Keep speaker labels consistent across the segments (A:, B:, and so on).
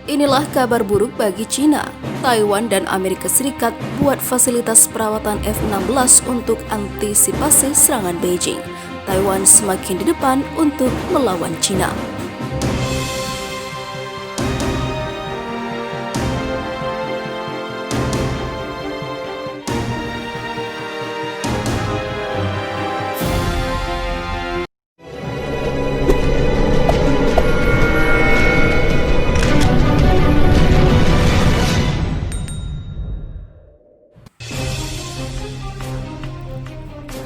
A: Inilah kabar buruk bagi China. Taiwan dan Amerika Serikat buat fasilitas perawatan F-16 untuk antisipasi serangan Beijing. Taiwan semakin di depan untuk melawan China.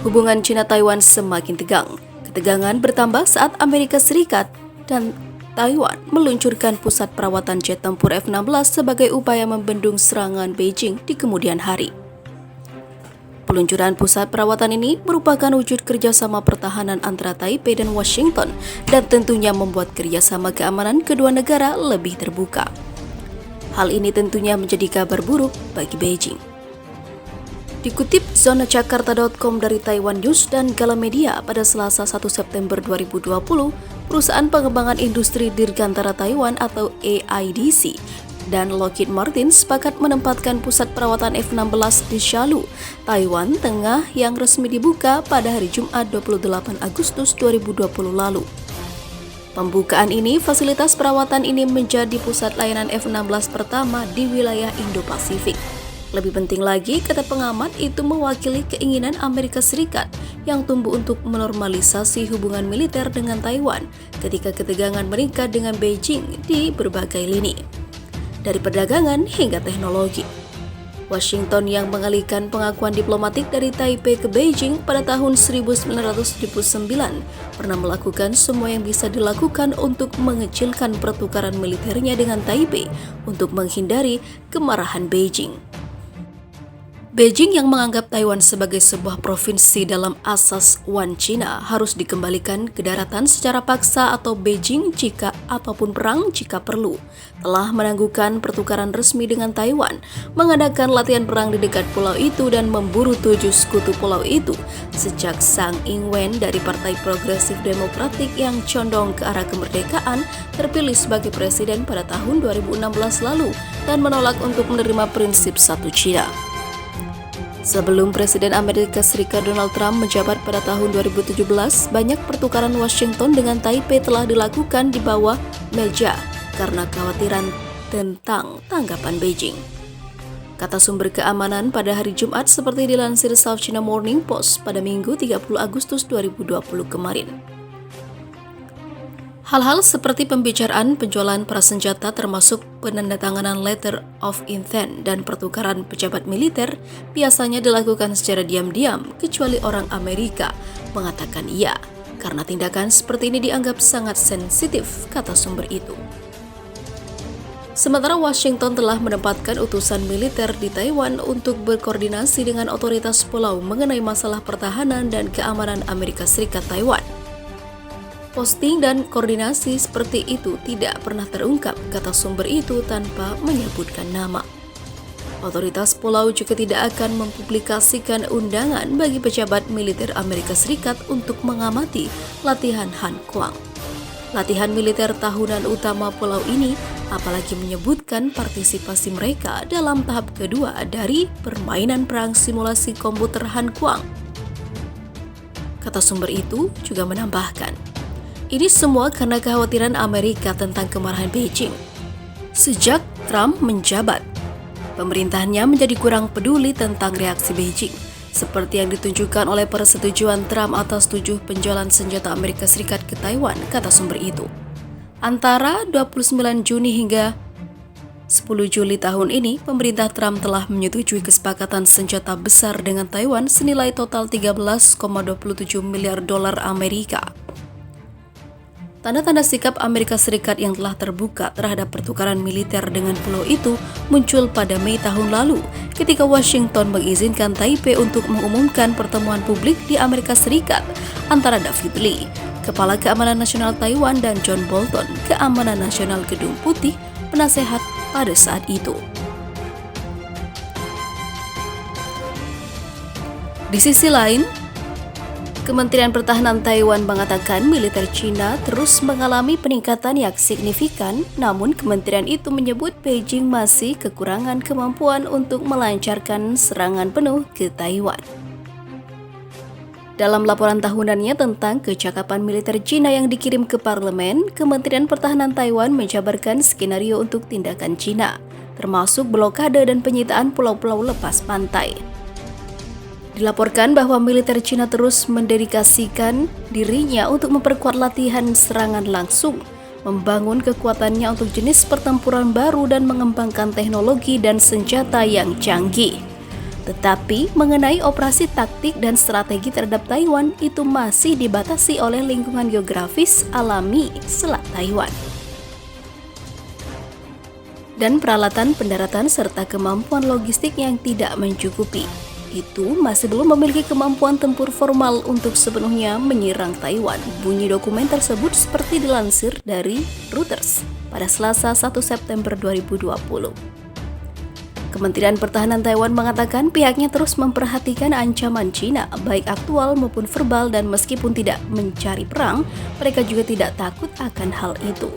A: Hubungan China-Taiwan semakin tegang. Ketegangan bertambah saat Amerika Serikat dan Taiwan meluncurkan pusat perawatan jet tempur F-16 sebagai upaya membendung serangan Beijing di kemudian hari. Peluncuran pusat perawatan ini merupakan wujud kerjasama pertahanan antara Taipei dan Washington dan tentunya membuat kerjasama keamanan kedua negara lebih terbuka. Hal ini tentunya menjadi kabar buruk bagi Beijing. Dikutip zonajakarta.com dari Taiwan News dan Galamedia pada Selasa 1 September 2020, perusahaan pengembangan industri dirgantara Taiwan atau AIDC dan Lockheed Martin sepakat menempatkan pusat perawatan F-16 di Shalu, Taiwan Tengah yang resmi dibuka pada hari Jumat 28 Agustus 2020 lalu. Pembukaan ini, fasilitas perawatan ini menjadi pusat layanan F-16 pertama di wilayah Indo-Pasifik. Lebih penting lagi, kata pengamat, itu mewakili keinginan Amerika Serikat yang tumbuh untuk menormalisasi hubungan militer dengan Taiwan ketika ketegangan meningkat dengan Beijing di berbagai lini, dari perdagangan hingga teknologi. Washington yang mengalihkan pengakuan diplomatik dari Taipei ke Beijing pada tahun 1979 pernah melakukan semua yang bisa dilakukan untuk mengecilkan pertukaran militernya dengan Taipei untuk menghindari kemarahan Beijing. Beijing yang menganggap Taiwan sebagai sebuah provinsi dalam asas One China harus dikembalikan ke daratan secara paksa atau Beijing jika apapun perang jika perlu, telah menangguhkan pertukaran resmi dengan Taiwan, mengadakan latihan perang di dekat pulau itu dan memburu 7 sekutu pulau itu sejak Tsang Ing-wen dari Partai Progresif Demokratik yang condong ke arah kemerdekaan terpilih sebagai presiden pada tahun 2016 lalu dan menolak untuk menerima prinsip satu China. Sebelum Presiden Amerika Serikat Donald Trump menjabat pada tahun 2017, banyak pertukaran Washington dengan Taipei telah dilakukan di bawah meja karena kekhawatiran tentang tanggapan Beijing. Kata sumber keamanan pada hari Jumat seperti dilansir South China Morning Post pada Minggu 30 Agustus 2020 kemarin. Hal-hal seperti pembicaraan penjualan prasenjata termasuk penandatanganan letter of intent dan pertukaran pejabat militer biasanya dilakukan secara diam-diam kecuali orang Amerika mengatakan iya karena tindakan seperti ini dianggap sangat sensitif, kata sumber itu. Sementara Washington telah menempatkan utusan militer di Taiwan untuk berkoordinasi dengan otoritas pulau mengenai masalah pertahanan dan keamanan Amerika Serikat Taiwan. Posting dan koordinasi seperti itu tidak pernah terungkap, kata sumber itu tanpa menyebutkan nama. Otoritas pulau juga tidak akan mempublikasikan undangan bagi pejabat militer Amerika Serikat untuk mengamati latihan Han Kuang. Latihan militer tahunan utama pulau ini apalagi menyebutkan partisipasi mereka dalam tahap kedua dari permainan perang simulasi komputer Han Kuang. Kata sumber itu juga menambahkan, ini semua karena kekhawatiran Amerika tentang kemarahan Beijing. Sejak Trump menjabat, pemerintahannya menjadi kurang peduli tentang reaksi Beijing, seperti yang ditunjukkan oleh persetujuan Trump atas 7 penjualan senjata Amerika Serikat ke Taiwan, kata sumber itu. Antara 29 Juni hingga 10 Juli tahun ini, pemerintah Trump telah menyetujui kesepakatan senjata besar dengan Taiwan senilai total 13,27 miliar dolar Amerika. Tanda-tanda sikap Amerika Serikat yang telah terbuka terhadap pertukaran militer dengan pulau itu muncul pada Mei tahun lalu ketika Washington mengizinkan Taipei untuk mengumumkan pertemuan publik di Amerika Serikat antara David Lee, Kepala Keamanan Nasional Taiwan, dan John Bolton, Keamanan Nasional Gedung Putih, penasehat pada saat itu. Di sisi lain, Kementerian Pertahanan Taiwan mengatakan militer China terus mengalami peningkatan yang signifikan, namun kementerian itu menyebut Beijing masih kekurangan kemampuan untuk melancarkan serangan penuh ke Taiwan. Dalam laporan tahunannya tentang kecakapan militer China yang dikirim ke parlemen, Kementerian Pertahanan Taiwan menjabarkan skenario untuk tindakan China, termasuk blokade dan penyitaan pulau-pulau lepas pantai. Dilaporkan bahwa militer China terus mendedikasikan dirinya untuk memperkuat latihan serangan langsung, membangun kekuatannya untuk jenis pertempuran baru dan mengembangkan teknologi dan senjata yang canggih. Tetapi mengenai operasi taktik dan strategi terhadap Taiwan itu masih dibatasi oleh lingkungan geografis alami Selat Taiwan dan peralatan pendaratan serta kemampuan logistik yang tidak mencukupi. Itu masih belum memiliki kemampuan tempur formal untuk sepenuhnya menyerang Taiwan. Bunyi dokumen tersebut seperti dilansir dari Reuters pada Selasa 1 September 2020. Kementerian Pertahanan Taiwan mengatakan pihaknya terus memperhatikan ancaman China, baik aktual maupun verbal, dan meskipun tidak mencari perang, mereka juga tidak takut akan hal itu.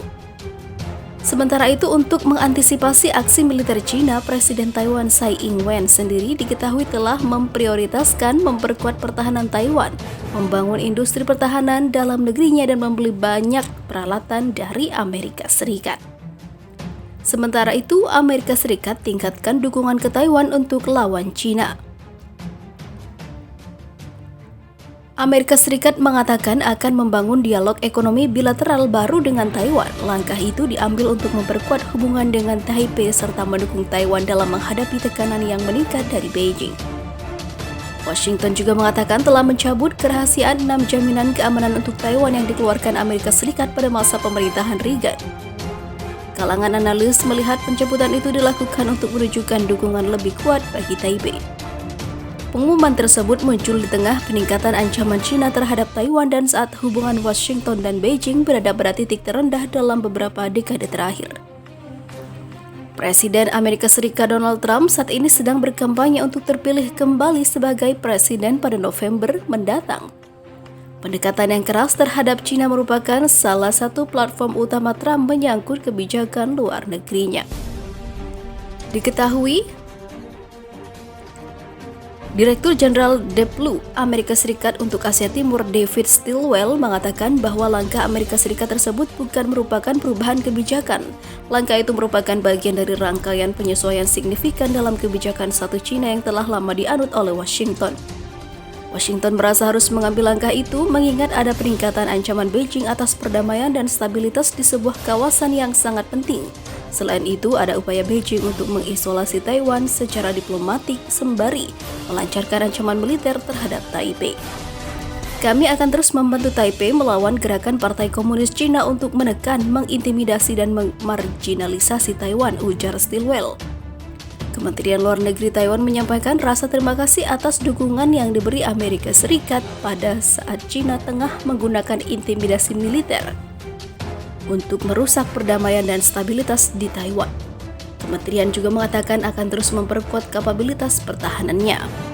A: Sementara itu, untuk mengantisipasi aksi militer China, Presiden Taiwan Tsai Ing-wen sendiri diketahui telah memprioritaskan memperkuat pertahanan Taiwan, membangun industri pertahanan dalam negerinya, dan membeli banyak peralatan dari Amerika Serikat. Sementara itu, Amerika Serikat tingkatkan dukungan ke Taiwan untuk lawan China. Amerika Serikat mengatakan akan membangun dialog ekonomi bilateral baru dengan Taiwan. Langkah itu diambil untuk memperkuat hubungan dengan Taipei serta mendukung Taiwan dalam menghadapi tekanan yang meningkat dari Beijing. Washington juga mengatakan telah mencabut kerahasiaan 6 jaminan keamanan untuk Taiwan yang dikeluarkan Amerika Serikat pada masa pemerintahan Reagan. Kalangan analis melihat pencabutan itu dilakukan untuk menunjukkan dukungan lebih kuat bagi Taipei. Pengumuman tersebut muncul di tengah peningkatan ancaman China terhadap Taiwan dan saat hubungan Washington dan Beijing berada pada titik terendah dalam beberapa dekade terakhir. Presiden Amerika Serikat Donald Trump saat ini sedang berkampanye untuk terpilih kembali sebagai presiden pada November mendatang. Pendekatan yang keras terhadap China merupakan salah satu platform utama Trump menyangkut kebijakan luar negerinya. Diketahui, Direktur Jenderal DPLU Amerika Serikat untuk Asia Timur David Stilwell mengatakan bahwa langkah Amerika Serikat tersebut bukan merupakan perubahan kebijakan. Langkah itu merupakan bagian dari rangkaian penyesuaian signifikan dalam kebijakan satu China yang telah lama dianut oleh Washington. Washington merasa harus mengambil langkah itu mengingat ada peningkatan ancaman Beijing atas perdamaian dan stabilitas di sebuah kawasan yang sangat penting. Selain itu, ada upaya Beijing untuk mengisolasi Taiwan secara diplomatik sembari melancarkan ancaman militer terhadap Taipei. Kami akan terus membantu Taipei melawan gerakan Partai Komunis Cina untuk menekan, mengintimidasi, dan memarginalisasi Taiwan, ujar Stilwell. Kementerian Luar Negeri Taiwan menyampaikan rasa terima kasih atas dukungan yang diberi Amerika Serikat pada saat China tengah menggunakan intimidasi militer untuk merusak perdamaian dan stabilitas di Taiwan. Kementerian juga mengatakan akan terus memperkuat kapabilitas pertahanannya.